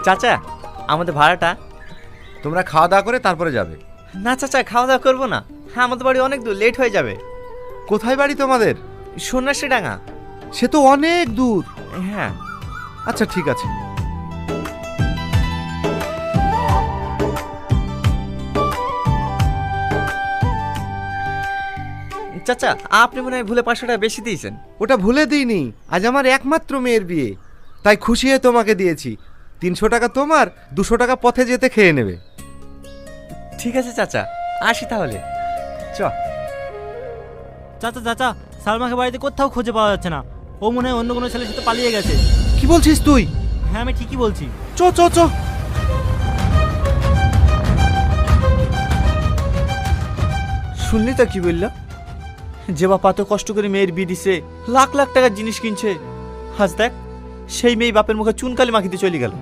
চাচা, আমাদের ভাড়াটা। তোমরা খাওয়া দাওয়া করে তারপরে যাবে। না চাচা, খাওয়া দাওয়া করবো না। হ্যাঁ, আমাদের বাড়ি অনেক দূর, লেট হয়ে যাবে। কোথায় বাড়ি তোমাদের? সন্ন্যাসী ডাঙ্গা। সে তো অনেক দূর। হ্যাঁ। আচ্ছা ঠিক আছে। চাচা, আপনি মনে হয় ভুলে 500 টাকা বেশি দিয়েছেন। ওটা ভুলে দিইনি, আজ আমার একমাত্র মেয়ের বিয়ে, তাই খুশি হয়ে তোমাকে দিয়েছি। 300 টাকা তোমার, 200 টাকা পথে যেতে খেয়ে নেবে। ঠিক আছে চাচা, আসি তাহলে। চ। চাচা চাচা, সালমাকে বাড়িতে কোথাও খুঁজে পাওয়া যাচ্ছে না। ও মনে হয় অন্য কোনো ছেলের সাথে পালিয়ে গেছে। কি বলছিস তুই? হ্যাঁ, আমি ঠিকই বলছি। চ চ চ। শুনলি তো কি বললো? যে বাপ এত কষ্ট করে মেয়ের বিয়ে দিছে, লাখ লাখ টাকার জিনিস কিনছে, আজ দেখ সেই মেয়ে বাপের মুখে চুনকালি মাখিতে চলে গেল।